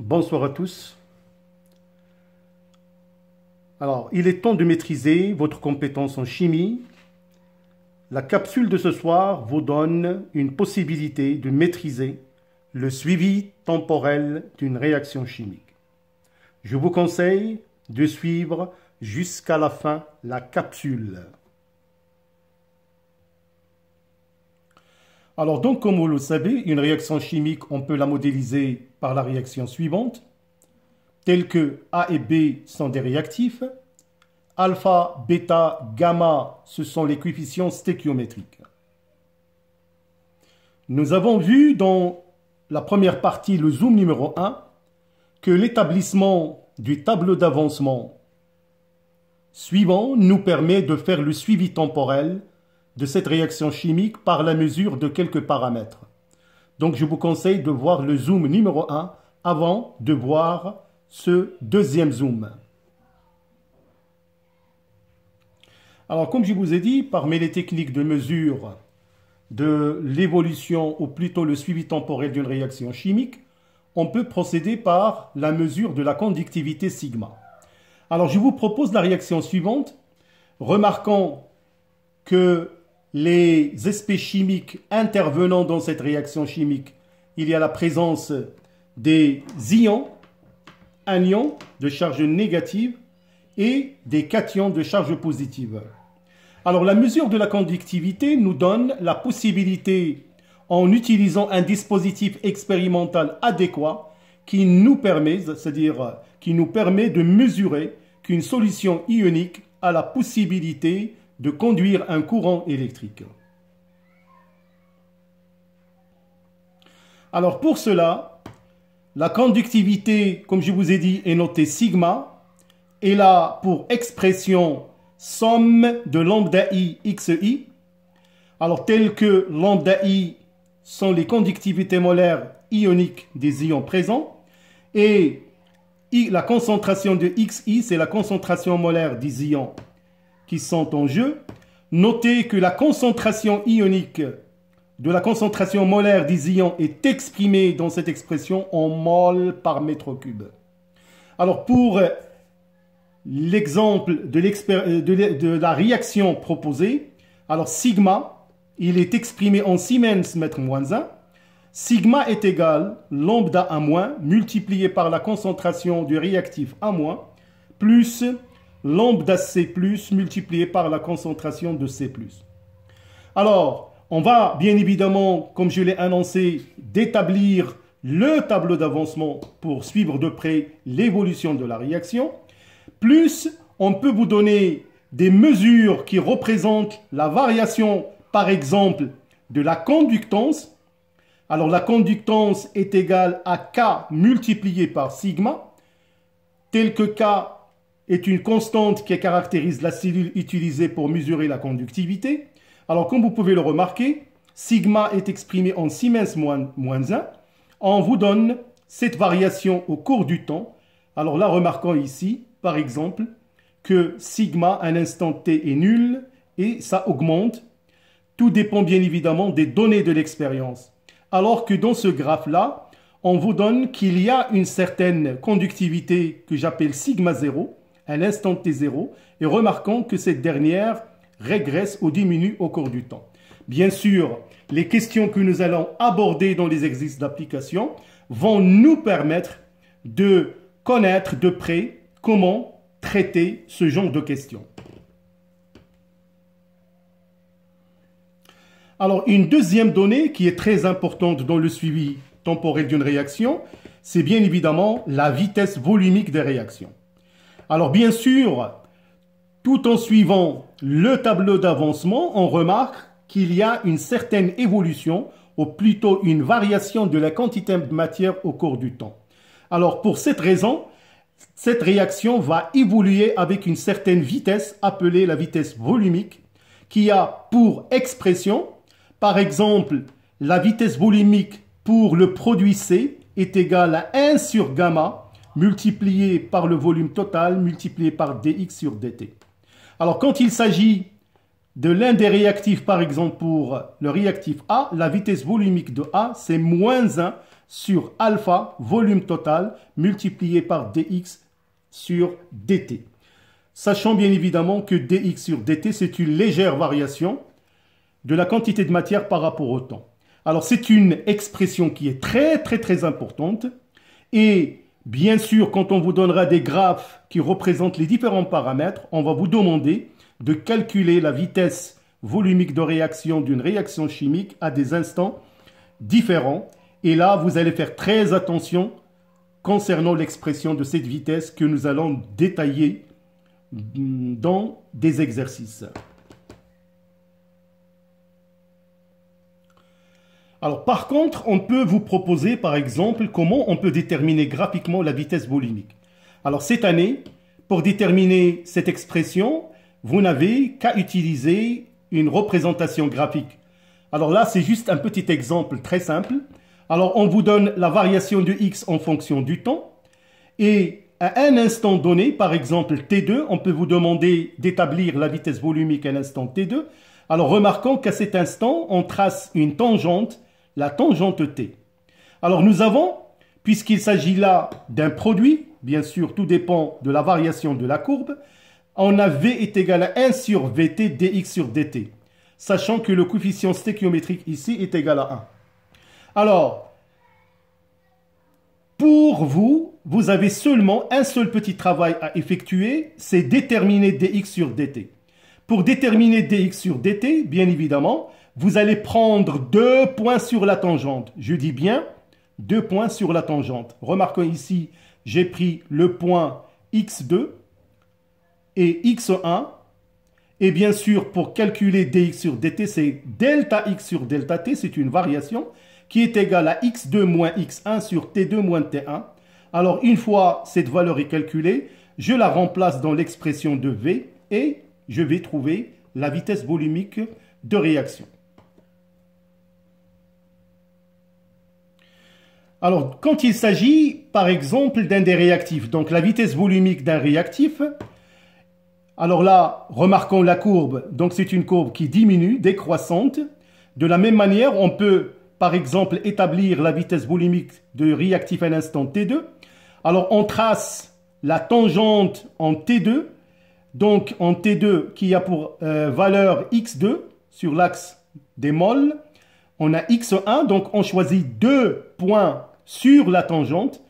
Bonsoir à tous. Alors, il est temps de maîtriser votre compétence en chimie. La capsule de ce soir vous donne une possibilité de maîtriser le suivi temporel d'une réaction chimique. Je vous conseille de suivre jusqu'à la fin la capsule. Alors donc, comme vous le savez, une réaction chimique, on peut la modéliser par la réaction suivante, telle que A et B sont des réactifs, alpha, bêta, gamma, ce sont les coefficients stéchiométriques. Nous avons vu dans la première partie, le zoom numéro 1, que l'établissement du tableau d'avancement suivant nous permet de faire le suivi temporel de cette réaction chimique par la mesure de quelques paramètres. Donc je vous conseille de voir le zoom numéro 1 avant de voir ce deuxième zoom. Alors comme je vous ai dit, parmi les techniques de mesure de l'évolution ou plutôt le suivi temporel d'une réaction chimique, on peut procéder par la mesure de la conductivité sigma. Alors je vous propose la réaction suivante, remarquant que les aspects chimiques intervenant dans cette réaction chimique, il y a la présence des ions, anions de charge négative et des cations de charge positive. Alors la mesure de la conductivité nous donne la possibilité, en utilisant un dispositif expérimental adéquat, qui nous permet, c'est-à-dire qui nous permet de mesurer qu'une solution ionique a la possibilité de conduire un courant électrique. Alors pour cela, la conductivité, comme je vous ai dit, est notée sigma, et là pour expression somme de lambda I xi. Alors tel que lambda I sont les conductivités molaires ioniques des ions présents, et la concentration de xi, c'est la concentration molaire des ions qui sont en jeu. Notez que la concentration ionique de la concentration molaire des ions est exprimée dans cette expression en mol par mètre cube. Alors pour l'exemple de la réaction proposée, alors sigma, il est exprimé en Siemens mètre moins 1. Sigma est égal lambda A- multiplié par la concentration du réactif A- plus lambda C+, multiplié par la concentration de C+. Alors, on va bien évidemment, comme je l'ai annoncé, d'établir le tableau d'avancement pour suivre de près l'évolution de la réaction. Plus, on peut vous donner des mesures qui représentent la variation, par exemple, de la conductance. Alors, la conductance est égale à K multiplié par sigma, tel que K est une constante qui caractérise la cellule utilisée pour mesurer la conductivité. Alors, comme vous pouvez le remarquer, sigma est exprimé en Siemens moins 1. On vous donne cette variation au cours du temps. Alors là, remarquons ici, par exemple, que sigma à un instant t est nul et ça augmente. Tout dépend bien évidemment des données de l'expérience. Alors que dans ce graphe-là, on vous donne qu'il y a une certaine conductivité que j'appelle sigma 0, à l'instant t0, et remarquons que cette dernière régresse ou diminue au cours du temps. Bien sûr, les questions que nous allons aborder dans les exercices d'application vont nous permettre de connaître de près comment traiter ce genre de questions. Alors, une deuxième donnée qui est très importante dans le suivi temporel d'une réaction, c'est bien évidemment la vitesse volumique des réactions. Alors, bien sûr, tout en suivant le tableau d'avancement, on remarque qu'il y a une certaine évolution, ou plutôt une variation de la quantité de matière au cours du temps. Alors, pour cette raison, cette réaction va évoluer avec une certaine vitesse, appelée la vitesse volumique, qui a pour expression, par exemple, la vitesse volumique pour le produit C est égale à 1 sur gamma, multiplié par le volume total, multiplié par dx sur dt. Alors, quand il s'agit de l'un des réactifs, par exemple pour le réactif A, la vitesse volumique de A, c'est moins 1 sur alpha, volume total, multiplié par dx sur dt. Sachant bien évidemment que dx sur dt, c'est une légère variation de la quantité de matière par rapport au temps. Alors c'est une expression qui est très importante et bien sûr quand on vous donnera des graphes qui représentent les différents paramètres, on va vous demander de calculer la vitesse volumique de réaction d'une réaction chimique à des instants différents. Et là, vous allez faire très attention concernant l'expression de cette vitesse que nous allons détailler dans des exercices. Alors, par contre, on peut vous proposer, par exemple, comment on peut déterminer graphiquement la vitesse volumique. Alors, cette année, pour déterminer cette expression, vous n'avez qu'à utiliser une représentation graphique. Alors là, c'est juste un petit exemple très simple. Alors, on vous donne la variation de x en fonction du temps. Et à un instant donné, par exemple t2, on peut vous demander d'établir la vitesse volumique à l'instant t2. Alors, remarquons qu'à cet instant, on trace une tangente, la tangente t. Alors, nous avons, puisqu'il s'agit là d'un produit, bien sûr, tout dépend de la variation de la courbe, on a v est égal à 1 sur vt dx sur dt, sachant que le coefficient stéchiométrique ici est égal à 1. Alors, pour vous, vous avez seulement un seul petit travail à effectuer, c'est déterminer dx sur dt. Pour déterminer dx sur dt, bien évidemment, vous allez prendre 2 points sur la tangente. Je dis bien 2 points sur la tangente. Remarquons ici, j'ai pris le point x2 et x1. Et bien sûr, pour calculer dx sur dt, c'est delta x sur delta t, c'est une variation qui est égale à x2 moins x1 sur t2 moins t1. Alors, une fois cette valeur est calculée, je la remplace dans l'expression de v et je vais trouver la vitesse volumique de réaction. Alors, quand il s'agit, par exemple, d'un des réactifs, donc la vitesse volumique d'un réactif, alors là, remarquons la courbe, donc c'est une courbe qui diminue, décroissante. De la même manière, on peut, par exemple, établir la vitesse volumique de réactif à l'instant t2. Alors, on trace la tangente en t2, donc en t2 qui a pour valeur x2 sur l'axe des moles. On a x1, donc on choisit 2 points sur la tangente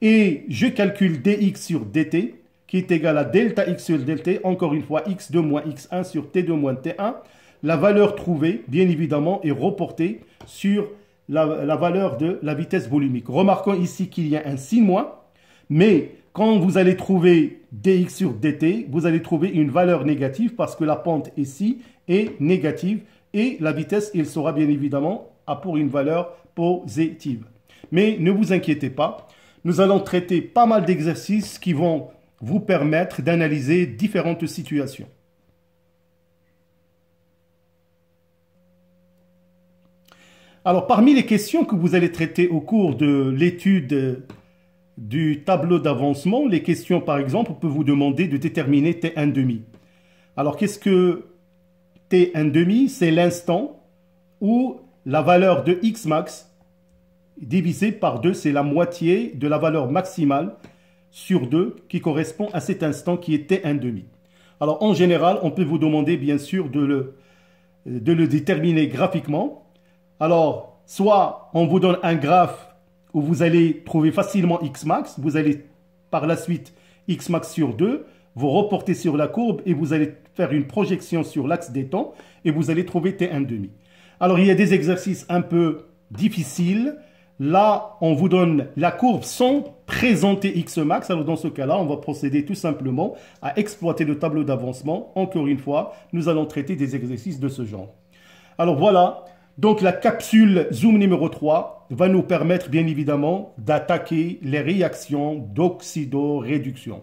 et je calcule dx sur dt qui est égal à delta x sur dt, encore une fois x2 moins x1 sur t2 moins t1. La valeur trouvée, bien évidemment, est reportée sur la valeur de la vitesse volumique. Remarquons ici qu'il y a un signe moins, mais quand vous allez trouver dx sur dt, vous allez trouver une valeur négative parce que la pente ici est négative et la vitesse, elle sera bien évidemment pour une valeur positive. Mais ne vous inquiétez pas, nous allons traiter pas mal d'exercices qui vont vous permettre d'analyser différentes situations. Alors, parmi les questions que vous allez traiter au cours de l'étude du tableau d'avancement, les questions, par exemple, on peut vous demander de déterminer T1,5. Alors, qu'est-ce que T1,5? C'est l'instant où la valeur de X max divisé par 2, c'est la moitié de la valeur maximale sur 2 qui correspond à cet instant qui est T1,5. Alors, en général, on peut vous demander, bien sûr, de le déterminer graphiquement. Alors, soit on vous donne un graphe où vous allez trouver facilement X max, vous allez par la suite X max sur 2, vous reportez sur la courbe et vous allez faire une projection sur l'axe des temps et vous allez trouver T1,5. Alors, il y a des exercices un peu difficiles. Là, on vous donne la courbe sans présenter X max. Alors, dans ce cas-là, on va procéder tout simplement à exploiter le tableau d'avancement. Encore une fois, nous allons traiter des exercices de ce genre. Alors, voilà. Donc, la capsule Zoom numéro 3 va nous permettre, bien évidemment, d'attaquer les réactions d'oxydoréduction.